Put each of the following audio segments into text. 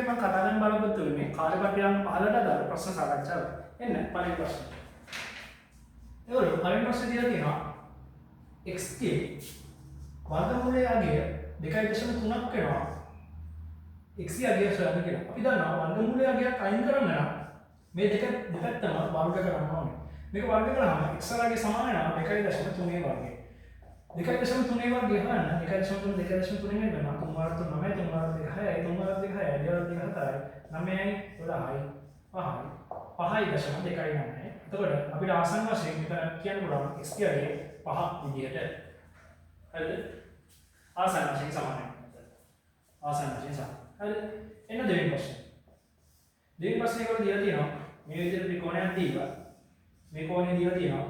මම කතා කරන්න බලාපොරොත්තු වෙන්නේ කාර්යපත්‍යයන් 15ට අදාළ ප්‍රශ්න සාකච්ඡාව. එන්න පළවෙනි ප්‍රශ්න. ඒවල පළවෙනි ප්‍රශ්නේ දීලා තියෙනවා x ගේ වර්ගමූලයේ අගය 2.3ක් වෙනවා. x ගේ අගය සොයන්න කියලා. අපි දන්නවා වර්ගමූලයේ අගයක් අයින් කරන්න නම් මේ දෙපැත්තම වර්ග කරන්න ඕනේ. මේක වර්ග කරාම x වර්ගය සමාන වෙනවා 2.3 වර්ගය. 2.3 වර්ගය හොයන්න 2.3 2.3 වෙනවා 3 වර්ග 9 3 වර්ග 6 3 වර්ග 6 2 වර්ග 7යි 9යි 12යි 5යි 5.2.9. එතකොට අපිට ආසන්න වශයෙන් මෙතන කියන්න පුළුවන් x ගේ අගය 5 විදිහට. හරිද? ආසන්න වශයෙන් සමානයි. ආසන්න වශයෙන් සමානයි. හරිද? එන්න දෙවෙනි ප්‍රශ්නේ. දෙවෙනි ප්‍රශ්නේ වල දීලා තියෙනවා මේ විදිහට ත්‍රිකෝණයක් දීලා මේ කෝණය දීලා තියෙනවා.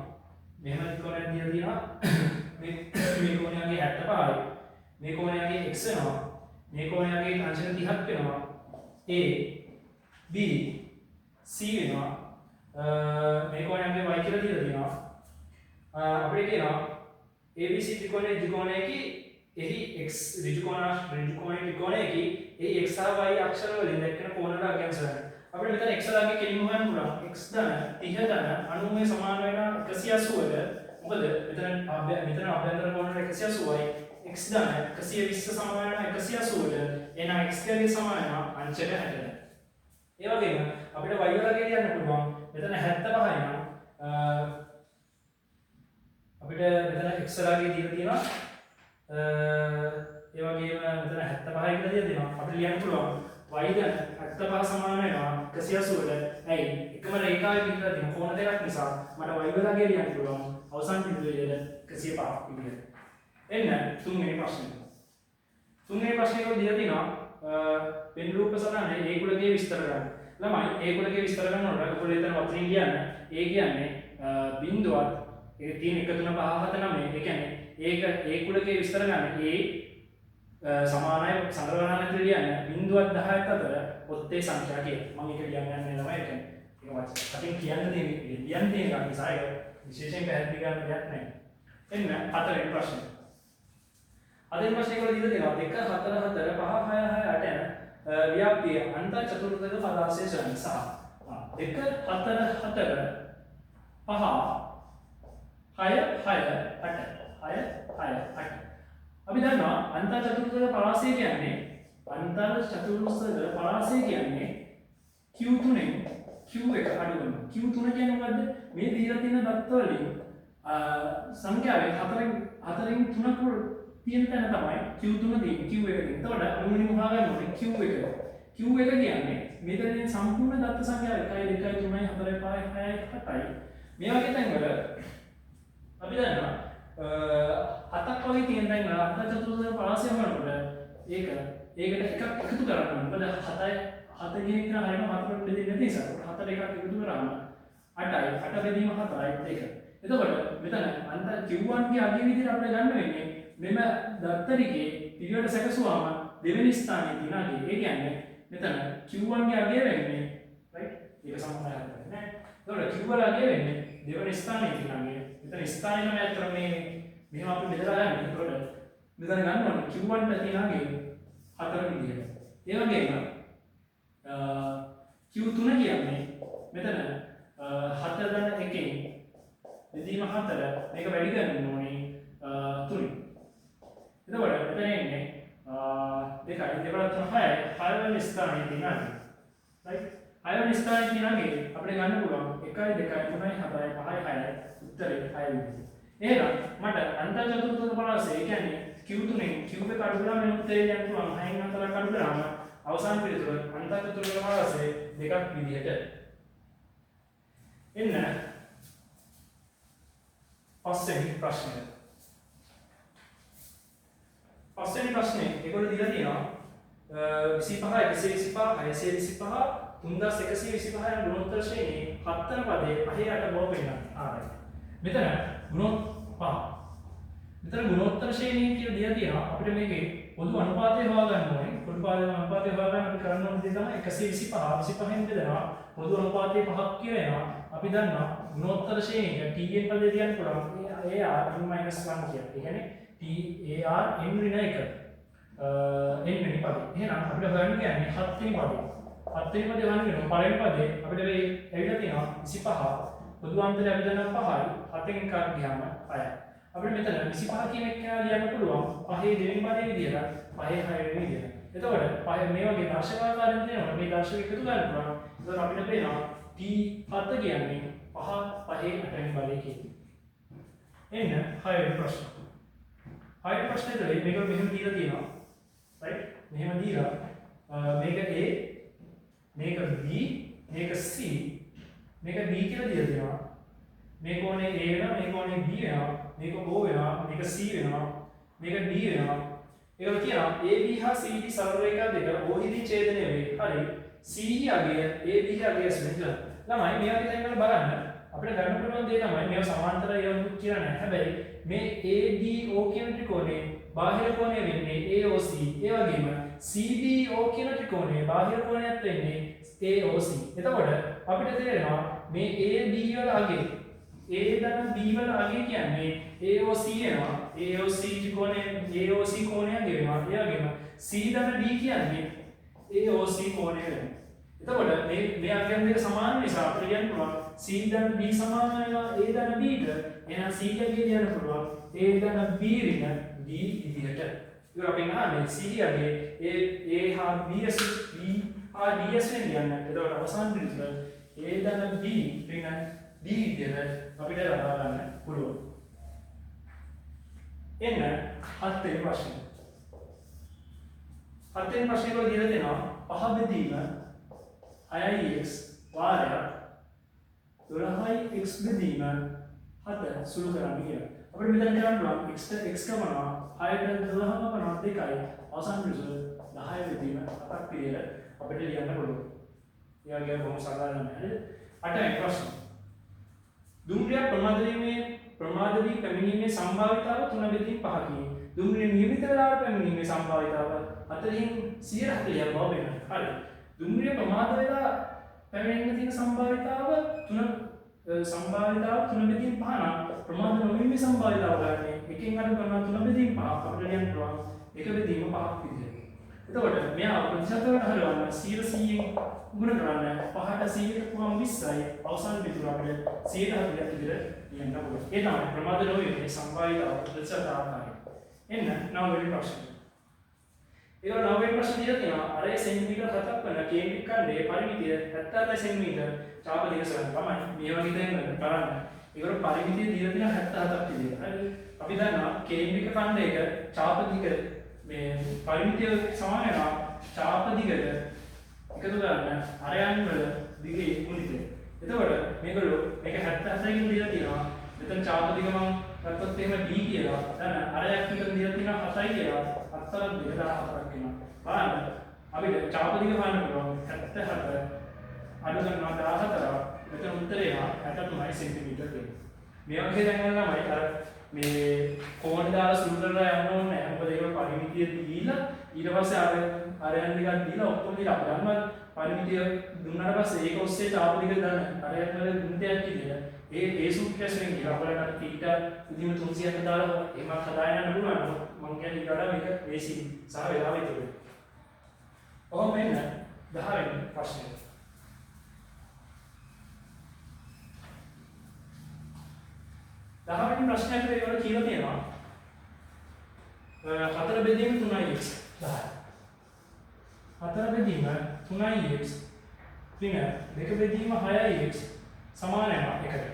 මෙහෙම ත්‍රිකෝණයක් දීලා තියෙනවා. මේ කෝණයගේ 75යි. මේ කෝණයගේ x වෙනවා. මේ කෝණයගේ අංශක 30ක් වෙනවා. a b c වෙනවා. මේ කෝණයගේ y කියලා දීලා තියෙනවා. අපිට කියනවා ABC ත්‍රිකෝණයේ එහි x ත්‍රිකෝණයේ එහි x සහ y අක්ෂර වලින් දැක්වෙන කෝණවල අගයන් සොයන්න. අපිට මෙතන x ලාගේ කෙලින්ම හොයන්න පුළුවන්. x ධන 30 ධන 90 සමාන වෙන 180ට මොකද මෙතන අභ්‍යන්තර කෝණය 180යි x ධන 120 සමාන වෙන 180ට එහෙනම් x ගේ සමාන වෙනවා අංශක 60ට. ඒ වගේම අපිට y වලගේ කියන්න පුළුවන් මෙතන 75යි නම් අපිට මෙතන x ලාගේ දීලා තියෙනවා ඒ වගේම මෙතන 75යි කියලා දීලා තියෙනවා. අපිට ලියන්න පුළුවන් y ධන 75 සමාන වෙනවා 180ට. ඇයි? එකම රේඛාවේ පිටලා තියෙන කෝණ දෙකක් නිසා මට y වලගේ ලියන්න පුළුවන් අවසන් බිඳුවේ 105ක් විදිහට. එන්න තුන්වෙනි ප්‍රශ්නේ. තුන්වෙනි ප්‍රශ්නේ වල දීලා තියෙනවා පෙන් රූප සටහනේ a කුලකයේ විස්තර කරන්න. ළමයි a කුලකයේ විස්තර කරනකොට ඔයගොල්ලෝ එතන වතුරින් කියන්න. a කියන්නේ බිඳුවත් ඒ තියෙන 1 3 5 7 9 ඒ කියන්නේ ඒක a කුලකයේ විස්තර ගන්න a සමානයි සංග්‍රහණය කියන්නේ බිඳුවත් 10ත් අතර ඔත්තේ සංඛ්‍යා කියලා. මම ඒක ලියන්න යන්නේ ළමයි ඒක. ඒක වචන කියන්න තියෙන ලියන්න තියෙන එක නිසා ඒක විශේෂයෙන් පැහැදිලි කරන්න දෙයක් නැහැ. එන්න හතරවෙනි ප්‍රශ්නේ. හතරවෙනි ප්‍රශ්නේ වල දීලා තියෙනවා 2 4 4 5 6 6 8 යන ව්‍යාප්තිය අන්ත චතුර්ථක පදාංශය සොයන්න සහ 2 4 4 5 6 8 අපි දන්නවා අන්ත චතුර්ථක පරාසය කියන්නේ Q3 න් Q එක අඩු වෙනවා. Q3 කියන්නේ මොකද්ද? මේ දීලා තියෙන දත්ත වලින් සංඛ්‍යාවෙන් 4න් 3ක් තියෙන තැන තමයි Q3 තියෙන්නේ. Q එක තියෙන්නේ. එතකොට අනුමුණින් හොයාගන්න ඕනේ Q එක. Q එක කියන්නේ මෙතනින් සම්පූර්ණ දත්ත සංඛ්‍යාව 1 2 3 4 5 6 7යි. මේ වගේ තැන්වල අපි දන්නවා 7ක් වගේ තියෙන තැන්වල අන්ත චතුර්ථක පරාසය වලට ඒකට එකක් එකතු කරන්න. මොකද 7 ගේ එක හරියම 4ට බෙදෙන්නේ නැති නිසා 7ට එකක් එකතු කරාම 8යි 8 බෙදීම 4යි ඒක. එතකොට මෙතන අන්ත Q1 ගේ අගය විදිහට අපිට ගන්න වෙන්නේ මෙම දත්තරිකේ පිළිවෙල සැකසුවාම දෙවෙනි ස්ථානයේ තියෙන අගය. ඒ කියන්නේ මෙතන Q1 ගේ අගය වෙන්නේ right ඒක සමානයි නේද? එතකොට Q1 අගය වෙන්නේ දෙවෙනි ස්ථානයේ තියෙන අගය. මෙතන ස්ථානය නම් අතර මෙහෙම අපි බෙදලා ගන්න. එතකොට මෙතන ගන්න ඕනේ Q1 ට තියෙන අගය 4 විදිහට. ඒ වගේම Q3 කියන්නේ මෙතන 4 ධන 1කින් බෙදීම 4 මේක වැඩි කරන්න ඕනේ 3. එතකොට මෙතන එන්නේ 2යි 2 3 6 වෙනි ස්ථානයේ තියෙනවා. right 6 වෙනි ස්ථානයේ තියෙනගේ අපිට ගන්න පුළුවන් 1යි 2යි 3යි 4යි 5යි 6යි උත්තරේ 6 විදිහට. එහෙනම් මට අන්ත චතුර්ථක පරාසය කියන්නේ Q3 න් Q එක අඩු කරලා මේ උත්තරේ යන්න පුළුවන් 6න් 4ක් අඩු කරාම අවසාන පිළිතුර අන්ත චතුර්ථක පරාසය දෙකක් විදිහට. එන්න පස්වෙනි ප්‍රශ්නය. පස්වෙනි ප්‍රශ්නේ ඒගොල්ලෝ දීලා තියෙනවා 25 125 625 3125 යන ගුණෝත්තර ශ්‍රේණියේ 7 වෙනි පදයේ 8 8 බව පෙන්නන්න. ආරයි. මෙතන ගුණෝත්තර ශ්‍රේණිය කියලා දීලා තියෙනවා. අපිට මේකේ පොදු අනුපාතය හොයාගන්න ඕනේ. පොදු අනුපාතය හොයාගන්න අපි කරන්න ඕනේ දේ තමයි 125 25න් බෙදනවා. පොදු අනුපාතය 5ක් කියලා එනවා. අපි දන්නවා ගුණෝත්තර ශ්‍රේණිය Tn පදේ තියන්න පුළුවන්. AR n - 1 කියලා. ඒ කියන්නේ TAR n ඍණ 1 n වෙනි පදේ. එහෙනම් අපිට හොයන්න කියන්නේ 7 වෙනි පදේ. 7 වෙනි පදේ වань වෙනවා. පළවෙනි පදේ අපිට මේ ඇවිල්ලා තියෙනවා 25. පොදු අන්තරය අපි දන්නවා 5යි. 7න් එකක් ගියාම 6යි. අපිට මෙතන 25 කියන එක ලියන්න පුළුවන් 5 දෙවෙනි පදේ විදියට 5 6 වෙනි විදියට. එතකොට 5 මේ වගේ දර්ශකාකාරයෙන් තියෙනවා. මේ දර්ශක එකතු ගන්න පුළුවන්. එතකොට අපිට පේනවා P7 කියන්නේ 5 5 8 වෙනි පදේ කියන්නේ. එන්න 6 වෙනි ප්‍රශ්න. 6 වෙනි ප්‍රශ්නේදී මේක මෙහෙම දීලා තියෙනවා. right? මෙහෙම දීලා මේක A මේක B මේක C මේක D කියලා දීලා තියෙනවා. මේ කෝණේ A වෙනවා, මේ කෝණේ B වෙනවා, මේක O වෙනවා, මේක C වෙනවා, මේක D වෙනවා. ඒක කියනවා AB හා CD සරල රේඛා දෙක O හිදී ඡේදනය වේ. හරි. C අගය AB අගය සෙන්ටර්. ළමයි මේ වගේ තැන්වල බලන්න අපිට ගන්න පුළුවන් දේ තමයි මේව සමාන්තර යොමු කියලා නෑ. හැබැයි මේ ADO කියන ත්‍රිකෝණේ බාහිර කෝණය වෙන්නේ AOC. ඒ වගේම CBO කියන ත්‍රිකෝණේ බාහිර කෝණයත් වෙන්නේ AOC. එතකොට අපිට තේරෙනවා මේ AD වල අගය A ධන B වල අගය කියන්නේ AOC වෙනවා. AOC ත්‍රිකෝණය AOC කෝණය ගෙවෙනවා. ඒ වගේම C ධන D කියන්නේ AOC කෝණය වෙනවා. එතකොට මේ අගයන් දෙක සමාන නිසා අපිට කියන්න පුළුවන් C ධන B සමාන වෙනවා A ධන B ට. එහෙනම් C අගය කියන්න පුළුවන් A ධන B ඍණ D විදිහට. ඒක අපි අහන්නේ C අගය A හා BS B හා DS වෙන කියන්නේ. එතකොට අවසාන රිසල්ට් A ධන B ඍණ D විදිහට අපිට ලබා ගන්න පුළුවන්. එන්න 7 වෙනි ප්‍රශ්නේ. 7 වෙනි ප්‍රශ්නේ වල දීලා තියෙනවා 5 බෙදීම 6x වාරයක් 12x බෙදීම 7 සුළු කරන්න කියලා. අපිට මෙතන කරන්න පුළුවන් x කමනවා 6ට 12ම කමනවා 2යි අවසාන රිසල්ට් 10 බෙදීම 7ක් විදිහට අපිට ලියන්න පුළුවන්. ඒ වගේ බොහොම සාධාරණ නේද? 8 වෙනි ප්‍රශ්නේ. දුම්රිය ප්‍රමාද වී පැමිණීමේ සම්භාවිතාව 3 බෙදීම 5කි. දුම්රිය නියමිත වේලාවට පැමිණීමේ සම්භාවිතාව 4න් 140ක් බව වෙනවා. හරි. දුම්රිය ප්‍රමාද වෙලා පැමිණෙන්න තියෙන සම්භාවිතාව 3 බෙදීම 5 නම් ප්‍රමාද නොවීමේ සම්භාවිතාව ගන්න එකෙන් අඩු කරනවා 3 බෙදීම 5 අපිට ලියන්න පුළුවන් 1 බෙදීම 5ක් විදිහට. එතකොට මෙයා ප්‍රතිශත වලට හරවන්න 100න් ගුණ කරන්න 5ට 100ට පුරම 20යි අවසාන බිඳුව අපිට 140ක් විදිහට ලියන්න පුළුවන්. ඒ තමයි ප්‍රමාද නොවීමේ සම්භාවිතාව ප්‍රතිශත ආකාරය. එන්න 9 වෙනි ප්‍රශ්නේ. ඒක 9 වෙනි ප්‍රශ්නේ දීලා තියෙනවා අරේ සෙන්ටිමීටර් 7ක් වන කේන්ද්‍රික ඛණ්ඩයේ පරිමිතිය 77 සෙන්ටිමීටර් චාප දිග සරණ තමයි මේ වගේ දෙයක් කරන්න. ඒකට පරිමිතිය දීලා තියෙනවා 77ක් විදිහට. හරි. අපි දන්නවා කේන්ද්‍රික ඛණ්ඩයක චාප දිග මේ පරිමිතිය සමාන වෙනවා චාප දිගට එකතු කරන්න අරයන් වල දිගේ ගුණිතය. එතකොට මේගොල්ලෝ මේක 77කින් දීලා තියෙනවා. මෙතන චාප දිග මම ගත්තොත් එහෙම D කියලා. දැන් අරයක් විතර දීලා තියෙනවා 7යි කියලා. 7ක් 2004ක් වෙනවා. බලන්න අපිට චාප දිග හොයන්න පුළුවන් 77 අඩු කරනවා 14. මෙතන උත්තරේ 63 සෙන්ටිමීටර් දෙන්න. මේ වගේ දැන් ළමයි අර මේ කෝණ දාලා සුළු කරලා යන්න ඕනේ නැහැ. මොකද ඒක පරිමිතිය දීලා ඊට පස්සේ අරයන් ටිකක් දීලා ඔක්කොම දීලා අපි ගන්නවා පරිමිතිය දුන්නාට පස්සේ ඒක ඔස්සේ චාප දිග දාන්න අරයන් වල ගුණිතයක් කියලා. ඒ සූත්‍රයෙන් කියලා අපලකට තීටා විදිම 300ක් දාලා එහෙමත් හදාගෙන යන්න පුළුවන්. මම කියන්නේ ඊට වඩා මේක වේසි සහ වේලාව විතරයි. ඔහොම මෙන්න 10 වෙනි ප්‍රශ්නේ. 10 වෙනි ප්‍රශ්නයට ඒකට කියලා තියෙනවා 4 බෙදීම 3x 10. 4 බෙදීම 3x ඍණ 2 බෙදීම 6x සමාන වෙනවා 1ට.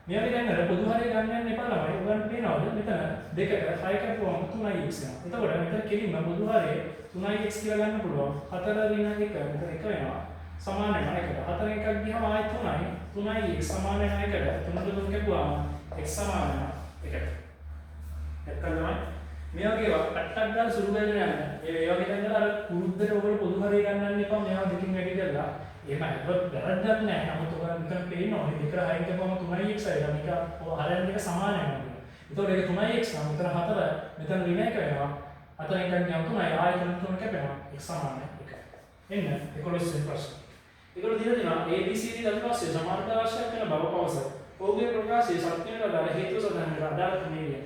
මේ වගේ දැන් අර පොදු හරය ගන්න යන්න එපා ළමයි. ඔයගොල්ලන්ට පේනවද මෙතන 2කට 6කට පුරම 3x යනවා. එතකොට මෙතන කෙලින්ම පොදු හරය 3x කියලා ගන්න පුළුවන්. 4 ඍණ 1 මෙතන 1 වෙනවා. සමාන වෙනවා 1ට. 4 එකක් ගියම ආයෙත් 3යි. 3x සමාන වෙනවා 1ට. 3 3 කැපුවාම x සමාන වෙනවා 1ට. එක්කම මේ වගේ අට්ටක් දාලා සුළු කරගෙන යන්න. ඒ වගේ දැන් අර කුරුද්දට ඔයගොල්ලෝ පොදු හරය ගන්නන්න එපා. මේවා දෙකින් වැඩි කරලා එහෙම හිතුවත් වැරද්දක් නැහැ. නමුත් ඔයගොල්ලෝ නිකන් පේනවා මේ දෙක හයින් කරපුවම 3x අයලා මේක හරයන් දෙක සමාන වෙනවා. ඒතකොට ඒක 3x නම් මෙතන 4 මෙතන ඍණ 1 වෙනවා. 4 එකක් ගියම 3යි ආයෙ 3 කැපෙනවා. x සමාන 1. එන්න 11 වෙනි ප්‍රශ්න. ඒගොල්ලෝ දීලා තියෙනවා ABCD දරුවාසේ සමානතා අවශ්‍ය කරන බව පවස. ඔහුගේ ප්‍රකාශයේ සත්‍යන ආකාර හේතු සඳහන් අදාළ තුනේ.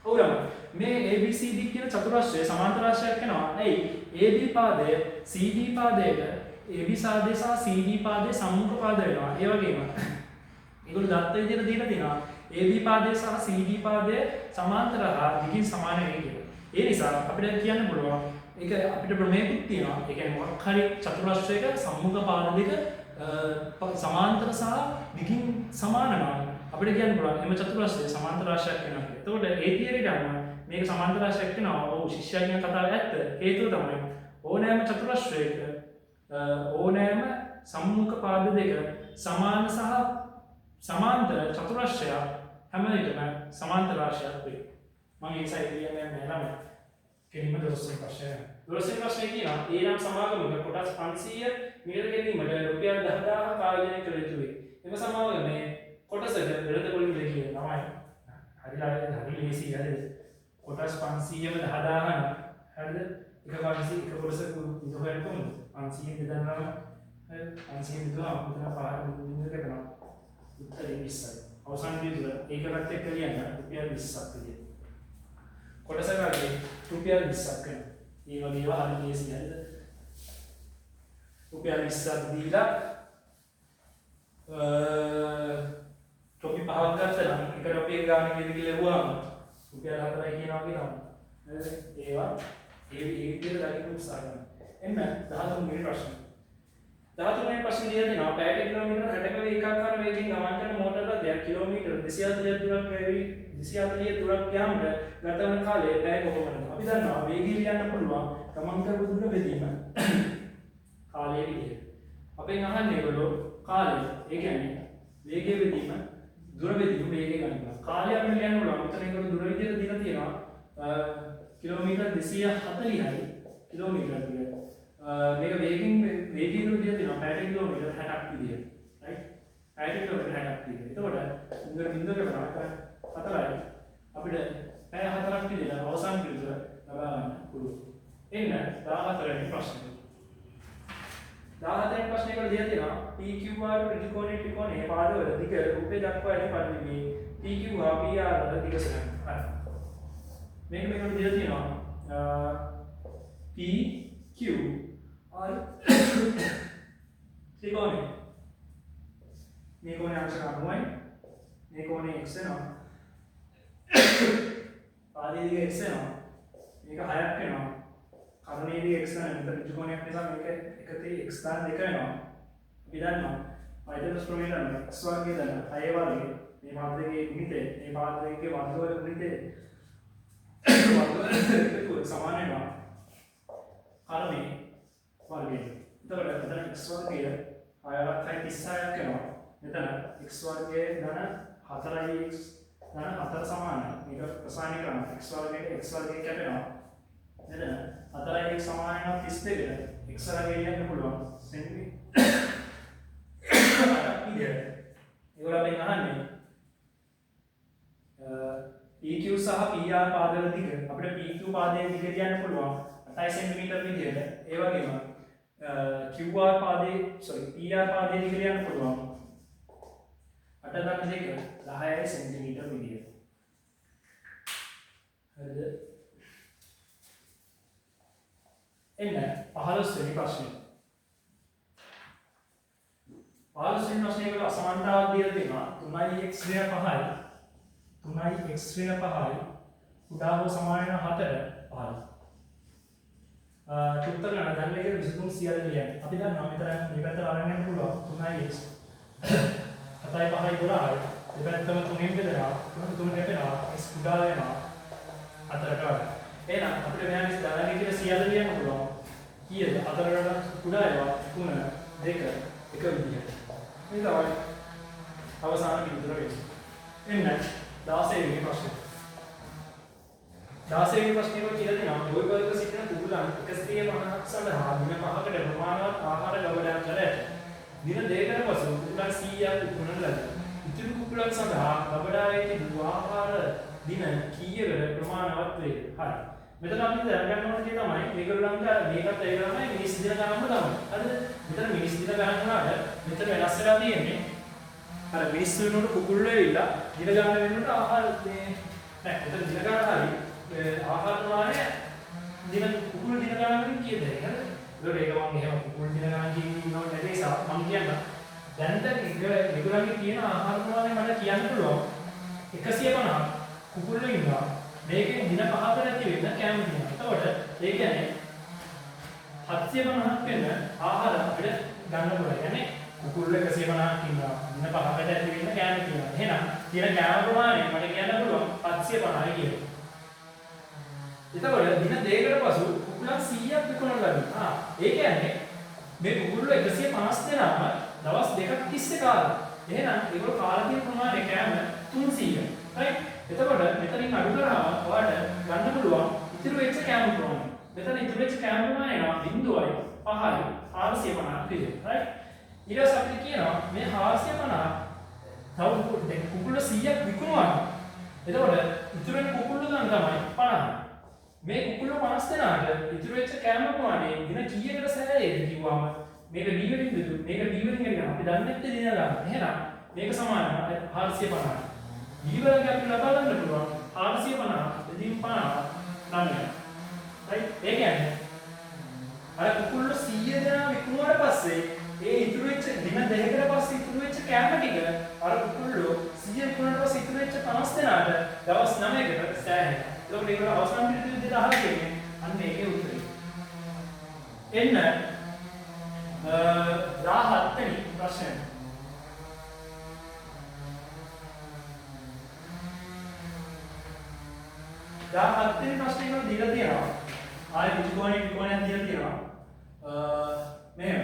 ඔව්නම් මේ ABCD කියන චතුරස්‍රය සමාන්තර රාශියක් වෙනවා. ඇයි AB පාදය CD පාදයට AB පාදේ සහ CD පාදේ සම්මුඛ පාද වෙනවා. ඒ වගේම ඒගොල්ලෝ දත්ත විදිහට දීලා තියෙනවා AB පාදය සහ CD පාදය සමාන්තර හා දිගින් සමාන වෙයි කියලා. ඒ නිසා අපිට කියන්න පුළුවන් ඒක අපිට ප්‍රමේයකුත් තියෙනවා. ඒ කියන්නේ මොකක් හරි චතුරස්‍රයක සම්මුඛ පාද දෙක සමාන්තර සහ දිගින් සමාන නම් අපිට කියන්න පුළුවන් එම චතුරස්‍රය සමාන්තර රාශියක් වෙනවා කියලා. එතකොට ඒ තියරියට අනුව මේක සමාන්තර රාශියක් වෙනවා. ඔව් ශිෂ්‍යයන් කතාව ඇත්ත. හේතුව තමයි ඕනෑම චතුරස්‍රයක ඕනෑම සම්මුඛ පාද දෙක සමාන සහ සමාන්තර චතුරස්‍රය හැම විටම සමාන්තර රාශියක් වේ. මම ඒ සයිඩ් කියන්නේ නැහැ ළමයි. කෙලින්ම දොස්සේ ප්‍රශ්නය. දොස්සේ ප්‍රශ්නේ කියනවා ඒ නම් සමාගමක කොටස් 500 මිල ගැනීමට රුපියල් 10000 කාර්යය කළ යුතුයි. එම සමාගමේ කොටසක වෙළඳ පොලින් දෙකිය ළමයි. හරි ලේසි හරිද? කොටස් 500ම 10000 හරිද? එක කොටසක ඉදහොයන් කොහොමද? 500 බෙදනවා. 500 බෙදුවා අපිට පාර බිඳුවක කරනවා. උත්තරේ 20යි. අවසන් විදිහට ඒක පැත්තේ කියන්න රුපියල් 20ක් විදියට. කොටසකගේ රුපියල් 20ක් වෙනවා. ඒ වගේ ඒවා හරි ලේසි හරිද? රුපියල් 20ක් දීලා ටොපි පහක් ගත්තා නම් එක ටොපි එක ගානේ කියලා ලැබුවාම රුපියල් 4යි කියනවා කියනවා. හරිද? ඒවා ඒ විදිහට දකින්න උත්සාහ කරනවා. එන්න 13 වෙනි ප්‍රශ්න. 13 වෙනි ප්‍රශ්නේ දිහා දෙනවා පැයට කිලෝමීටර් 60ක ඒකාකාර වේගයෙන් ගමන් කරන මෝටර රථයක් කිලෝමීටර් 240 දුරක් වැවි 240 දුරක් යාමට ගත වන කාලය පැය කොපමණද? අපි දන්නවා වේගය ලියන්න පුළුවන් ගමන් කරපු දුර බෙදීම කාලය විදිහට. අපෙන් අහන්නේ ඒගොල්ලෝ කාලය. ඒ කියන්නේ වේගය බෙදීම දුර බෙදීම වේගය ගන්නවා. කාලය අපිට ලියන්න පුළුවන්. මෙතන ඒගොල්ලෝ දුර විදිහට දීලා තියෙනවා කිලෝමීටර් 240යි කිලෝමීටර් විදිහට. මේක වේගයෙන් විදිහට තියෙනවා පැයට කිලෝමීටර් 60ක් විදිහට. රයිට්? පැයට කිලෝමීටර් 60ක් විදිහට. එතකොට බින්දුවක කරනවා 4යි. අපිට පැය 4ක් විදිහට අවසන් පිළිතුර ලබා ගන්න පුළුවන්. එන්න 14 වෙනි ප්‍රශ්නේ. 14 වෙනි ප්‍රශ්නේ වල දීලා තියෙනවා PQR ත්‍රිකෝණයේ පාදවල දිග රූපේ දක්වා ඇති පරිදි PQR PR වල දිග සමයි. හරි. මේකට දීලා තියෙනවා PQR ත්‍රිකෝණය. මේ කෝණය අංශක 90යි. මේ කෝණය x වෙනවා. පාදයේ දිග x වෙනවා. මේක 6ක් වෙනවා. කර්ණයේ දිග x වෙනවා. මෙතන ත්‍රිකෝණයක් නිසා මේක එකතේ x දාන 2 වෙනවා. අපි දන්නවා පයිතගොරස් ප්‍රමේය දන්නවා x වර්ගය දන්නවා 6 වර්ගය. මේ පාද දෙකේ ගුණිතය මේ පාද දෙකේ වර්ගවල ගුණිතය වර්ගවල සමාන වෙනවා. කර්ණයේ වර්ගය. එතකොට මෙතන x වර්ගය 6ක් 36ක් වෙනවා. මෙතන x වර්ගය ධන 4x ධන 4 සමානයි. මේක ප්‍රසාරණය කරනවා x වර්ගයට x වර්ගය කැපෙනවා. මෙතන 4x සමාන වෙනවා 32ට x වර්ගය කියන්න පුළුවන් සෙන්ටිමීටර් 8ක් විදියට. ඒගොල්ලෝ අපෙන් අහන්නේ PQ සහ PR පාදවල දිග අපිට PQ පාදයේ දිග කියන්න පුළුවන් 8 සෙන්ටිමීටර් විදියට. ඒ වගේම QR පාදයේ PR පාදයේ දිග කියන්න පුළුවන් 8 10 සෙන්ටිමීටර් විදියට. හරිද? එන්න 15 වෙනි ප්‍රශ්නේ. 15 වෙනි ප්‍රශ්නේ වල අසමානතාවක් දීලා තියෙනවා 3x ඍණ 5යි 3x ඍණ 5යි උදා හෝ සමාන වෙන 4 5යි. උත්තර ගන්න දැන් මේක විසඳුම් සියල්ල ලියන්න. අපි දන්නවා මෙතන මේ පැත්තට අරන් යන්න පුළුවන් 3x 7යි 5යි 12යි දෙපැත්තම 3ෙන් බෙදලා 3 කැපෙනවා x කුඩා වෙනවා 4ට වඩා. එහෙනම් අපිට මෙයාගේ දානගේ කියලා සියල්ල ලියන්න පුළුවන්. කීයද? 4ට කුඩා ඒවා 3 2 එක විදියට. මේ තමයි අවසාන පිළිතුර වෙන්නේ. එන්න 16 වෙනි ප්‍රශ්නේ. 16 වෙනි ප්‍රශ්නේ වල කියලා තියෙනවා ඩොයි වර්ග සිටින කුකුලන් 150ක් සඳහා දින 5කට ප්‍රමාණවත් ආහාර ලබා කර ඇත. දින 2කට පසු කුකුලන් 100ක් උපුරන ලද. ඉතිරි කුකුලන් සඳහා ලබා ඇති ආහාර දින කීයකට ප්‍රමාණවත් වේද? හරි. මෙතන අපි දැනගන්න ඕනේ තමයි මේගොල්ලන්ට මේකත් ඒ ගාමයි මිනිස් දින ගානම තමයි. හරිද? මෙතන මිනිස් දින ගාන වුණාට මෙතන වෙනස් වෙලා තියෙන්නේ අර මිනිස් වෙනකොට කුකුල් වෙවිලා දින ගාන වෙනකොට ආහාර මේ නෑ මෙතන දින ගාන හරි ආහාර ප්‍රමාණය දින කුකුල් දින ගාන වලින් කීයද? හරිද? ඒක මම එහෙම කුකුල් දින ගණන් කියනව නැති නිසා මම කියන්න දැනට ඒගොල්ලන්ගේ තියෙන ආහාර ප්‍රමාණය මට කියන්න පුළුවන් 150 කුකුල්ලෝ ඉන්නවා මේකෙන් දින 5කට ඇති වෙන්න කැම තියෙනවා. එතකොට ඒ කියන්නේ 750ක් වෙන ආහාර අපිට ගන්න පුළුවන්. يعني කුකුල්ලෝ 150ක් ඉන්නවා දින 5කට ඇති වෙන්න කැම තියෙනවා. එහෙනම් තියෙන කැම ප්‍රමාණය මට කියන්න පුළුවන් 750යි කියලා. එතකොට දින දෙකකට පසු කුකුලන් 100ක් විකුණන ලබනවා. ඒ කියන්නේ මේ කුකුල්ලෝ 150 දෙනාම දවස් දෙකක් තිස්සේ කාලා. එහෙනම් ඒගොල්ලෝ කාලා තියෙන ප්‍රමාණය කෑම 300. right? එතකොට මෙතනින් අඩු කරාම ඔයාලට ගන්න පුළුවන් ඉතුරු වෙච්ච කෑම ප්‍රමාණය. මෙතන ඉතුරු වෙච්ච කෑම ප්‍රමාණය නම් 0.5යි 450ක් කියලා. right? ඊට පස්සේ අපිට කියනවා මේ 450 තව කුකුල්ලෝ 100ක් විකුණුවා. එතකොට ඉතුරු වෙන කුකුල්ලෝ ගන්න තමයි 50. මේ කුකුල්ලෝ 50 දෙනාට ඉතුරු වෙච්ච කෑම ප්‍රමාණය දින කීයකට සැරේද කිව්වම මේක D වලින් දුතු මේක D වලින් එනවා අපි දන්නේ නැත්තේ දින ගන්න. එහෙනම් මේක සමාන 450. D වලින් අපි ලබා ගන්න පුළුවන් 450 දෙදින් 50 9. right? ඒ කියන්නේ අර කුකුල්ලෝ 100 දෙනා විකුණුවාට පස්සේ ඒ ඉතුරු වෙච්ච දින දෙකකට පස්සේ ඉතුරු වෙච්ච කෑම ටික අර කුකුල්ලෝ 100 විකුණුවාට පස්සේ ඉතුරු වෙච්ච 50 දෙනාට දවස් 9කට සෑහෙනවා. ඒකට ඒගොල්ලෝ අවසන් පිළිතුරු දෙන්න අහලා තියෙන්නේ අන්න ඒකේ උත්තරේ. එන්න 17 වෙනි ප්‍රශ්නය. 17 වෙනි ප්‍රශ්නේ එක දීලා තියෙනවා. ආයේ ත්‍රිකෝණයක් දීලා තියෙනවා. මෙහෙම.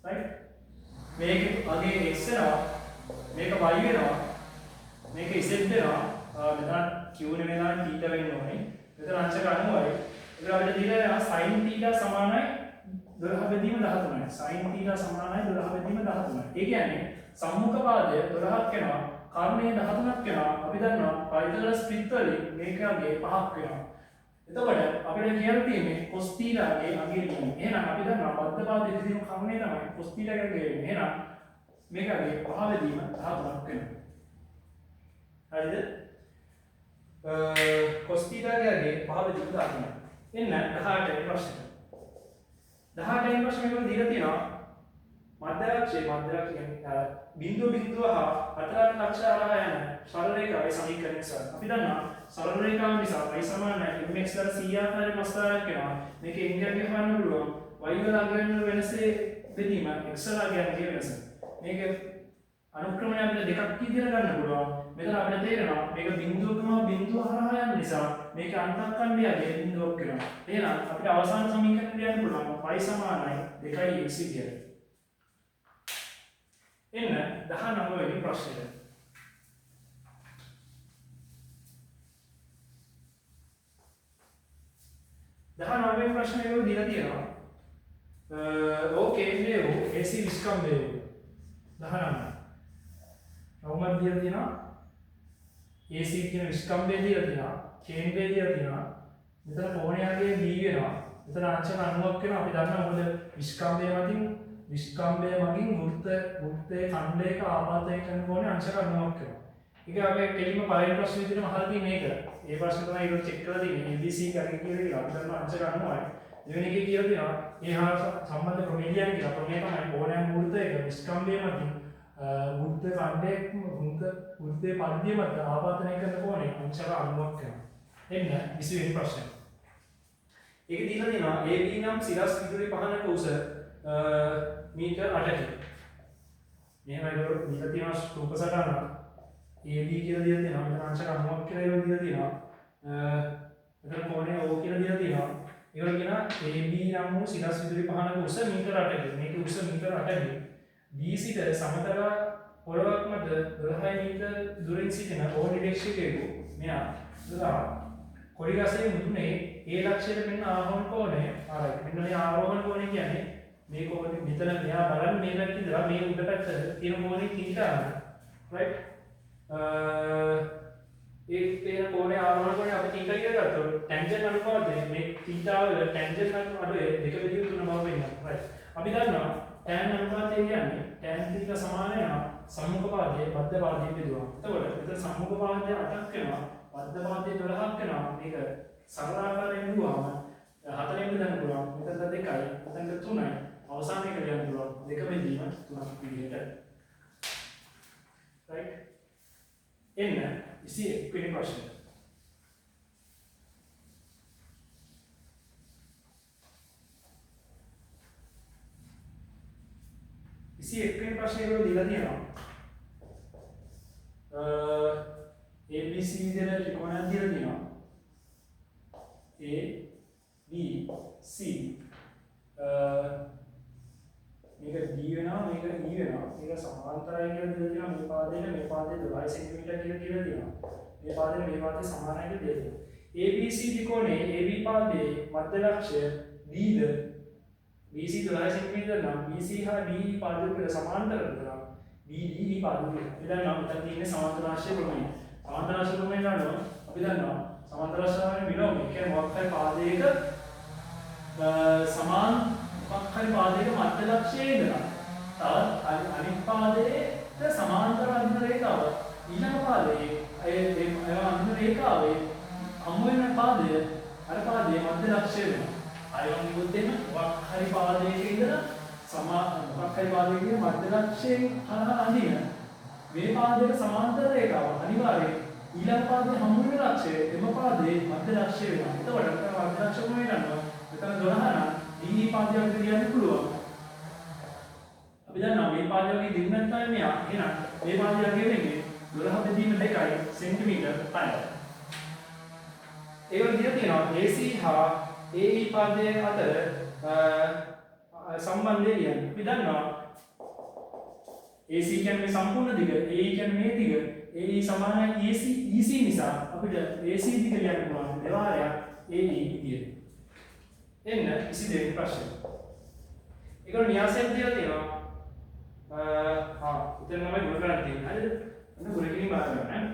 right? මේක අගේ x වෙනවා. මේක y වෙනවා. මේක z වෙනවා. මෙතන q නේ වෙනවා θ වෙන්න ඕනේ. මෙතන අංශක 90යි. ඒක අපිට දීලා sin θ සමානයි 12 බෙදීම 13යි. sin θ සමානයි 12 බෙදීම 13යි. ඒ කියන්නේ සම්මුඛ පාදය 12ක් වෙනවා. කර්ණය 13ක් වෙනවා. අපි දන්නවා පයිතගොරස් ස්ප්ලිට් වලින් මේකගේ 5ක් වෙනවා. එතකොට අපිට කියන්න තියෙන්නේ cos θ ගේ අගය ලියන්න. එහෙනම් අපි දන්නවා මධ්‍ය පාදයේ විදිහම කර්ණය තමයි cos θ ගේ අගය වෙන්නේ. එහෙනම් මේකගේ 5 බෙදීම 13ක් වෙනවා. හරිද? cos θ ගේ අගය 5 බෙදීම 13ක්. එන්න 18 වෙනි ප්‍රශ්නේ. 18 වෙනි ප්‍රශ්නේ මේක දීලා තියෙනවා මධ්‍යලක්ෂය කියන්නේ බිඳුව හා අතරත් ලක්ෂ හරහා යන සරල රේඛාවේ සමීකරණය සර්. අපි දන්නවා සරල රේඛාව නිසා y සමානයි mx දාලා c ආකාරයේ මස්තරයක් වෙනවා. මේක ඉංග්‍රීසියෙන් ගහන්න පුළුවන් y වල අගයන් වෙනසේ බෙදීම x වල අගයන් වෙනස. මේක අනුක්‍රමණය අපිට දෙකක් විදිහට ගන්න පුළුවන්. මෙතන අපිට තේරෙනවා මේක බිඳුවකම බිඳුව හරහා යන නිසා මේක අන්තක්කණ්ඩයගේ බිඳුවක් වෙනවා. එහෙනම් අපිට අවසාන සමීකරණය ලියන්න පුළුවන් y සමානයි 2x කියලා. එන්න 19 වෙනි ප්‍රශ්නය. 19 වෙනි ප්‍රශ්නේ වල දීලා තියෙනවා. ඕකේ වේව AC විස්කම් වේව 19. අවමත් දීලා තියෙනවා. AC කියන විස්කම් වේව දීලා තියෙනවා. චේන් වේව දීලා තියෙනවා. මෙතන කෝණයගේ B වෙනවා. මෙතන අංශක 90ක් වෙනවා. අපි දන්නවා මොකද විස්කම් වේව මතින් විස්කම්භය මගින් වෘත්තයේ ඛණ්ඩයක ආපතය කරන කෝණය අංශක 90ක් වෙනවා. ඒක අපි කෙලින්ම පළවෙනි ප්‍රශ්නේ විදිහටම අහලා තියෙන මේක. ඒ ප්‍රශ්නේ තමයි ඒක චෙක් කරලා තියෙන්නේ. ABC කරේ කියලා අපි දන්නවා අංශක 90යි. දෙවෙනි එකේ කියලා තියෙනවා ඒ හා සම්බන්ධ ප්‍රමේයයන් කියලා. ප්‍රමේය තමයි කෝණයන් වෘත්තයක විස්කම්භය මගින් වෘත්ත ඛණ්ඩයක වෘත්තයේ පරිධිය මත ආපතනය කරන කෝණය අංශක 90ක් වෙනවා. එන්න 20 වෙනි ප්‍රශ්නේ. ඒක දීලා තියෙනවා AB නම් සිරස් විදුලි පහනක උස मीटर 8යි. මෙහෙම ඒක දීලා තියෙනවා රූප සටහන. AB කියලා දීලා තියෙනවා. මෙතන අංශක 90ක් කියලා ඒක දීලා තියෙනවා. මෙතන කෝණය O කියලා දීලා තියෙනවා. ඒවල කියනවා AB නම් වූ සිරස් විදුලි පහනක උස මීටර 8යි. මේකේ උස මීටර 8යි. B සිට සමතල පොළොවක් මත 12 මීටර දුරින් සිටින ඕනිඩෙක්ෂිකයෙකු මෙයා 12 කොඩි ගසේ මුදුනේ ඒ ලක්ෂයට මෙන්න ආරෝහණ කෝණය ආරයි. මෙන්න මේ ආරෝහණ කෝණය කියන්නේ මේ කොහොමද මෙතන මෙයා බලන්න මේ පැත්තේ ඉඳලා මේ උඩ පැත්තට තියෙන කෝණේ θීටා right ඒ තියෙන කෝණේ ආරෝහණ කෝණේ අපි θීටා කියලා ගත්තොත් ටැන්ජන්ට් අනුපාතය මේ θීටා වල ටැන්ජන්ට් අනුපාතයේ 2/3 බව වෙනවා right අපි දන්නවා tan අනුපාතය කියන්නේ tan θීටා සමාන වෙනවා සම්මුඛ පාදයේ මධ්‍ය පාදයේ බෙදුවා. එතකොට මෙතන සම්මුඛ පාදයේ 8ක් වෙනවා මධ්‍ය පාදයේ 12ක් වෙනවා. මේක සරල ආකාරයෙන් දුවාම 4ෙන් බෙදන්න පුළුවන්. මෙතන 2යි, මෙතන 3යි. අවසානයේ ලියන්න පුළුවන්. 2 බෙදීම 3ක් විදිහට. right? එන්න 21 වෙනි ප්‍රශ්නේ. 21 වෙනි ප්‍රශ්නේ වල දීලා තියෙනවා. ABC විදිහට ත්‍රිකෝණයක් දීලා තියෙනවා. A B C මේක D වෙනවා මේක E වෙනවා. මේක සමාන්තරයි කියලා දීලා තියෙනවා. මේ පාදයට මේ පාදයේ 12 සෙන්ටිමීටර කියලා දීලා තියෙනවා. මේ පාදයට මේ පාදයේ සමානයි කියලා දීලා තියෙනවා. ABC ත්‍රිකෝණයේ AB පාදයේ මධ්‍ය ලක්ෂය D ද BC 12 සෙන්ටිමීටර නම් BC හා DE පාදවල සමාන්තර කරලා BDE පාදවල ඉතින් නම් මෙතන තියෙන්නේ සමාන්තර රාශිය ප්‍රමේය. සමාන්තර රාශිය ප්‍රමේය ගන්නවා අපි දන්නවා සමාන්තර රාශිය විනෝමය කියන්නේ මොකක් හරි පාදයක සමාන මොකක් හරි පාදයක මධ්‍ය ලක්ෂයේ ඉඳලා තවත් අනිත් පාදයට සමාන්තර අන්ත රේඛාව ඊළඟ පාදයේ ඒ අන්ත රේඛාවේ හමු වෙන පාදය අර පාදයේ මධ්‍ය ලක්ෂය වෙනවා. ආයතන නිකුත් මොකක් හරි පාදයක ඉඳලා මොකක් හරි පාදයක මධ්‍ය ලක්ෂයෙන් හරහා අඳින මේ පාදයට සමාන්තර රේඛාව අනිවාර්යයෙන් ඊළඟ පාදයේ හමු වෙන ලක්ෂය එම පාදයේ මධ්‍ය ලක්ෂය වෙනවා. එතකොට මධ්‍ය ලක්ෂය කොහේ යනවා? මෙතන 12 නම් DE පාදයක් කියන්න පුළුවන්. අපි දන්නවා මේ පාදයේ දිග්ගන් තමයි මෙයා. එහෙනම් මේ පාදය කියන්නේ 12 බෙදීම 2යි සෙන්ටිමීටර 5යි. ඒක විදිහට තියෙනවා AC හා AE පාදයේ අතර සම්බන්ධය කියන්නේ. අපි දන්නවා AC කියන්නේ මේ සම්පූර්ණ දිග, AE කියන්නේ මේ දිග, AE සමානයි EC නිසා අපිට AC දිග ලියන්න පුළුවන් දෙවාරයක් AE විදියට. එන්න 22 වෙනි ප්‍රශ්නේ. ඒක න්‍යාසයෙන් කියලා තියෙනවා. ඉතින් තමයි ගුණ කරන්න තියෙන්නේ. හරිද? එන්න ගුණ කිරීම බාර ගන්න.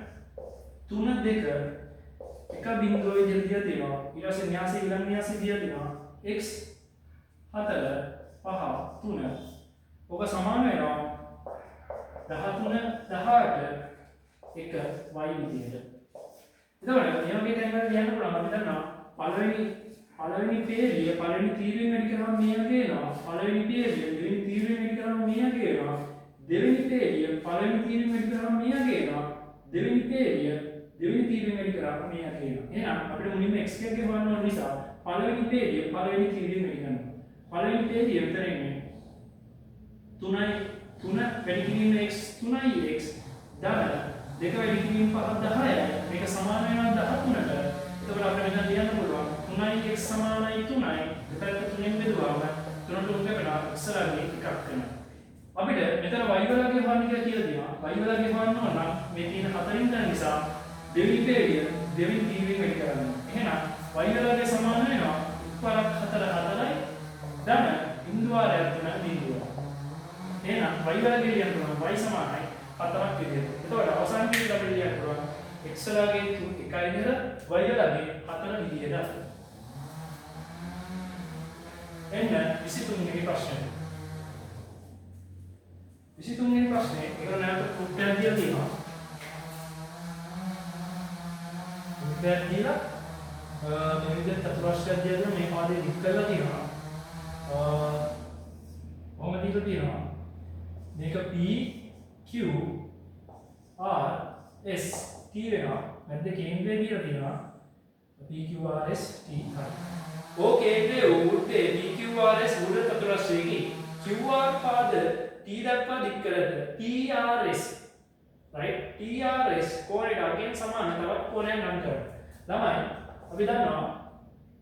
3 2 එක බිංදුව විදිහට දීලා තියෙනවා. ඊට පස්සේ න්‍යාසය ඊළඟ න්‍යාසය දීලා තියෙනවා. x 4 5 3. ඔක සමාන වෙනවා 13 18 1 y විදිහට. එතකොට නියමයේ දැන් ලියන්න පුළුවන්. අපි දන්නවා පළවෙනි පේළිය පළවෙනි තීරුවෙන් වැඩි කරාම මෙයා කියනවා. පළවෙනි පේළිය දෙවෙනි තීරුවෙන් වැඩි කරාම මෙයා කියනවා. දෙවෙනි පේළිය පළවෙනි තීරුවෙන් වැඩි කරාම මෙයා කියනවා. දෙවෙනි පේළිය දෙවෙනි තීරුවෙන් වැඩි කරාම මෙයා කියනවා. එහෙනම් අපිට මුලින්ම x එකේ හොයන්න ඕන නිසා පළවෙනි පේළිය පළවෙනි තීරුවෙන් වැඩි කරනවා. පළවෙනි පේළිය විතර එන්නේ 3 වැඩි කිරීම x 3x 10 දෙක වැඩි කිරීම 5 10යි. මේක සමාන වෙනවා 13ට. එතකොට අපිට මෙතන ලියන්න පුළුවන් 3x සමානයි 3යි. දෙපැත්ත 3ෙන් බෙදුවාම 3 2 වෙනවා ඉස්සරහේ එකක් වෙනවා. අපිට මෙතන y වලගේ හොයන්න කියලා තියෙනවා. y වලගේ හොයන්න ඕන නම් මේ තියෙන 4න් ගන්න නිසා දෙවෙනි පේළිය දෙවෙනි තීරුවෙන් වැඩි කරන්න. එහෙනම් y වලගේ සමාන වෙනවා 1 4 4යි. ධන බිංදුවාරයක් තුන බිංදුව. එහෙනම් y වලගේ ලියන්න පුළුවන් y සමානයි 4ක් විදිහට. එතකොට අවසාන කීයට අපිට ලියන්න පුළුවන් x වලගේ 1යි විදිහට y වලගේ 4 විදිහට. එන්න 23 වෙනි ප්‍රශ්නේ. 23 වෙනි ප්‍රශ්නේ ඒක නැවත උත්තරය දීලා තියෙනවා. උත්තරය දීලා මේ විදිහට චතුරස්‍රය දීලා මේ පාඩේ දික් කරලා තියෙනවා. කොහොමද දීලා තියෙනවා? මේක P Q R S T වෙනවා. මැද කේන්ද්‍රය දීලා තියෙනවා. P Q R S T හරි. O කේන්ද්‍රයේ උඩේ P Q R S උඩ චතුරස්‍රයේ QR පාද T දක්වා දික් කරද TRS right TRS කෝණයට අගෙන් සමාන තවත් කෝණයක් නම් කරනවා. ළමයි අපි දන්නවා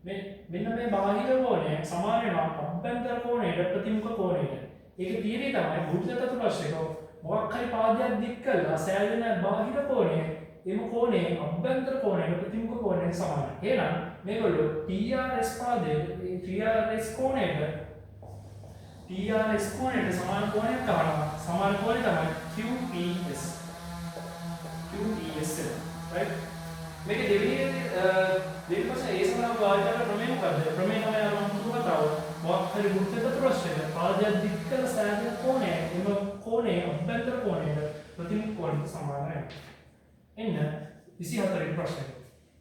මෙන්න මේ බාහිර කෝණය සමාන වෙනවා අභ්‍යන්තර කෝණයට ප්‍රතිමුඛ කෝණයට. ඒක තියෙන්නේ තමයි බුද්ධ චතුරස්‍රයක මොකක් හරි පාදයක් දික් කරලා සෑහෙන බාහිර කෝණය එම කෝණය අභ්‍යන්තර කෝණයට ප්‍රතිමුඛ කෝණයට සමානයි. එහෙනම් මේගොල්ලෝ TRS පාදයේ TRS කෝණයට සමාන කෝණයක් ගන්නවා. සමාන කෝණය තමයි QPS. QPS right? මේක දෙවෙනි පස්සේ ඒ සමාන වාචක ප්‍රමේය මොකද්ද? ප්‍රමේය තමයි අර මම කතාව. මොකක් හරි වෘත්ත චතුරස්‍රයක පාදයක් දික් කළ සෑහෙන කෝණය එම කෝණය අභ්‍යන්තර කෝණයට ප්‍රතිමුඛ කෝණයට සමාන වෙනවා. එන්න 24 වෙනි ප්‍රශ්නය.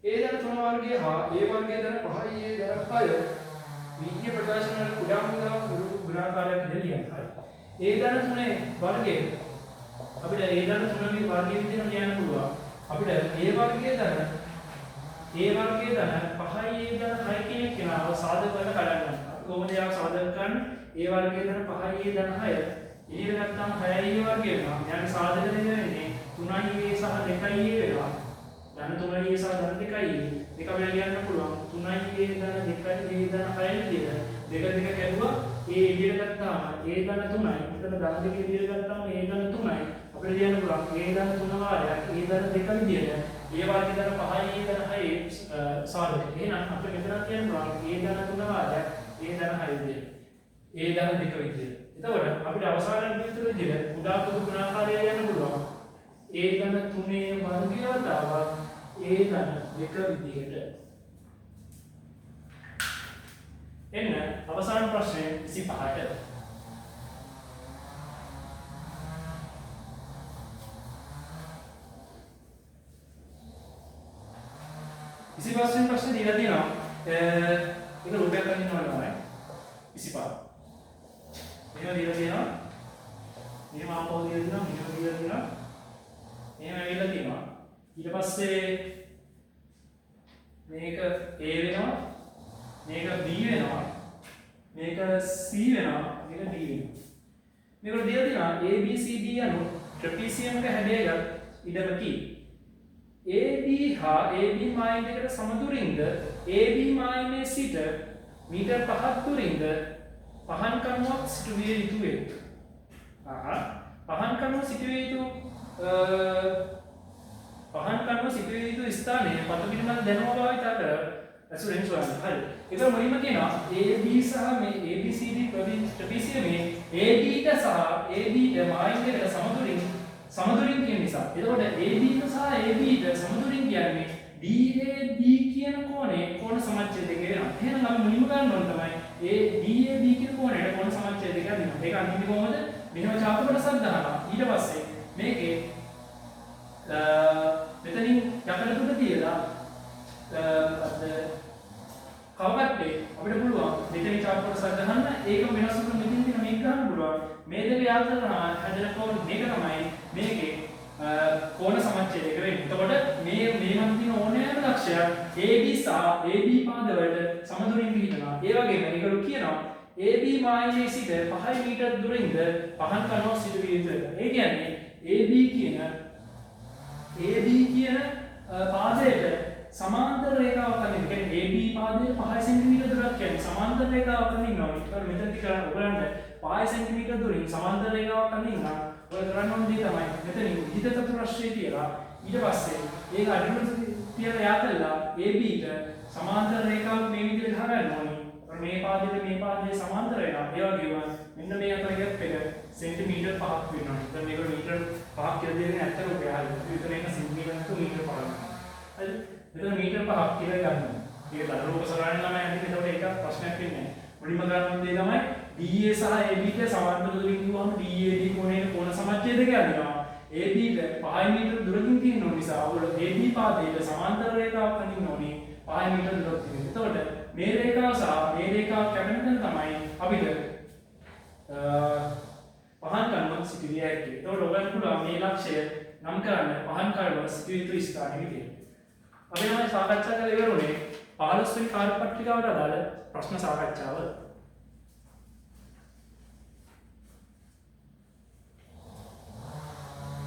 A ධන 3 වර්ගය හා A වර්ගය ධන 5යි A ධන 6 වීර්ය ප්‍රකාශන වල කුඩාම ගුණාකාරයක් විදිහට ලියන්න. හරි. ඒ ධන තුනේ වර්ගය අපිට ඒ ධන තුනේ වර්ගය විදිහට ලියන්න පුළුවන්. අපිට ඒ වර්ගයේ ධන 5යි ඒ ධන 6 කියන කෙනාව සාධක කරලා කඩන්න. කොහොමද යාව සාධක කරන්නේ? ඒ වර්ගයේ ධන 5යි ඒ ධන 6 ඊළඟට ගත්තාම 6යි ඒ වර්ගය වෙනවා. යාගේ සාධක දෙන්නේ 3යි ඒ සහ 2යි ඒ වෙනවා. ධන 3යි ඒ සහ ධන 2යි දෙක වෙලා ලියන්න පුළුවන්. 3යි ඒ ධන 2යි ඒ ධන 6යි කියන දෙක දෙක කැඩුවා. ඒ එළියට ගත්තාම ඒ ධන 3යි. මෙතන ධන දෙක එළියට ගත්තාම ඒ ධන 3යි. අපිට ලියන්න පුළුවන් ඒ ධන 3 වාරයක් ඒ ධන 2 විදියට. ඒ වර්ගය ධන 5යි ඒ ධන 6 සාධක. එහෙනම් අපිට මෙතන කියන්න පුළුවන් ඒ ධන 3 වාරයක් ඒ ධන 6 විදියට. ඒ ධන 2 විදියට. එතකොට අපිට අවසාන විතර විදියට කුඩා පොදු ගුණාකාරය යන්න පුළුවන්. ඒ ධන 3ේ වර්ගය වතාවක් ඒ ධන 2 විදියට. එන්න අවසාන ප්‍රශ්නය 25ට. ප්‍රශ්න දීලා තියෙනවා. ඒක රූපයක් ගන්න ඕනේ තමයි. 25. මේවා දීලා තියෙනවා. මෙහෙම ආපහු දීලා තියෙනවා. මෙහෙම දීලා තියෙනවා. මෙහෙම ඇවිල්ලා තියෙනවා. ඊට පස්සේ මේක A වෙනවා. මේක B වෙනවා. මේක C වෙනවා. මේක D වෙනවා. මේකට දීලා තියෙනවා A B C D යන ට්‍රපීසියම් එක හැඩයකට ඉඩමකි. AB හා AB මායින් එකට සමදුරින්ද AB මායිනේ සිට මීටර් 5ක් දුරින්ද පහන් කණුවක් සිටුවිය යුතු වේ. පහන් කණුව සිටුවිය යුතු ස්ථානයේ පත පිළිබඳ දැනුම භාවිත කර ඇසුරෙන් සොයන්න. හරි. ඒක මුලින්ම කියනවා AB සහ මේ ABCD ට්‍රපීසියමේ AD ට සහ AD මායින් එකට සමදුරින් කියන නිසා. එතකොට AB සහ AB ට සමදුරින් කියන්නේ DAB කියන කෝණ සමච්ඡේදක වෙනවා. එහෙනම් අපි මුලින්ම ගන්න ඕන තමයි DAB කියන කෝණයට කෝණ සමච්ඡේදක දෙනවා. ඒක අන්තිමට කොහොමද? මෙහෙම චාප කොටසක් දානවා. ඊට පස්සේ මේකේ මෙතනින් යකඩ තියලා කවකට්ටේ අපිට පුළුවන් මෙතනින් චාප කොටසක් ගන්න. ඒක වෙනස් කරලා මෙතනින් තියෙන මේක ගන්න පුළුවන්. මේ දෙක යාද කරනවා හැදෙන කෝණ මේක තමයි මේකේ කෝණ සමච්ඡේදක වෙන්නේ. එතකොට මේ මන් තියෙන ඕනෑම ලක්ෂයක් AB සහ AB පාදවලට සමදුරින් පිහිටනවා. ඒ වගේම ඒකලු කියනවා AB මායිනේ සිට 5 මීටර දුරින්ද පහන් කණුවක් සිටුවිය යුතුයි. ඒ කියන්නේ AB කියන පාදයට සමාන්තර රේඛාවක් අනින් කියන්නේ AB පාදයේ 5 සෙන්ටිමීටර දුරක් කියන්නේ සමාන්තර රේඛාවක් අනින් ඉන්නවා. ඒකට මෙතන කරන්න ඔයගලන්ට 5 සෙන්ටිමීටර දුරින් සමාන්තර රේඛාවක් අනින් ඉන්නවා. ඔය කරන්න ඕන දේ තමයි මෙතනින් විහිද චතුරස්‍රය තියලා ඊට පස්සේ ඒක අඩුවට තියලා යා කළා AB ට සමාන්තර රේඛාවක් මේ විදිහට ගහගන්න ඕනේ. මේ පාදයේ සමාන්තර වෙනවා. ඒ වගේම මෙන්න මේ අතර ගැප් එක සෙන්ටිමීටර් 5ක් වෙනවා. දැන් මේක මීටර 5ක් කියලා දෙන්නේ ඇත්ත රුපියල්. විතර එක සෙන්ටිමීටර් තු මීටර 5ක්. හරි. මෙතන මීටර 5ක් කියලා ගන්නවා. ඒක දරුවෝ සරණ ළමයි අනිත් ඒකට ඒක ප්‍රශ්නයක් වෙන්නේ නැහැ. මුලින්ම ගන්න දේ තමයි DA සහ AB ට සමාන්තර දුරින් ගිහුවම DAD කෝණයේ කෝණ සමච්ඡේදකයක් දෙනවා. AB ට 5 මීටර දුරකින් තියෙන නිසා ඔයගොල්ලෝ AB පාදයට සමාන්තර රේඛාවක් අඳින්න ඕනේ 5 මීටර දුරක් තියෙන. එතකොට මේ රේඛාව සහ මේ රේඛාව කැපෙන තැන තමයි අපිට පහන් කණුවක් සිටුවිය හැකි. එතකොට ඔයගොල්ලෝ පුළුවන් මේ ලක්ෂය නම් කරන්න පහන් කණුවක් සිටුවිය යුතු ස්ථානෙ විදියට. අපි නම් සාකච්ඡා කරලා ඉවරුනේ 15 වෙනි කාර්ය පත්‍රිකාවට අදාළ ප්‍රශ්න සාකච්ඡාව.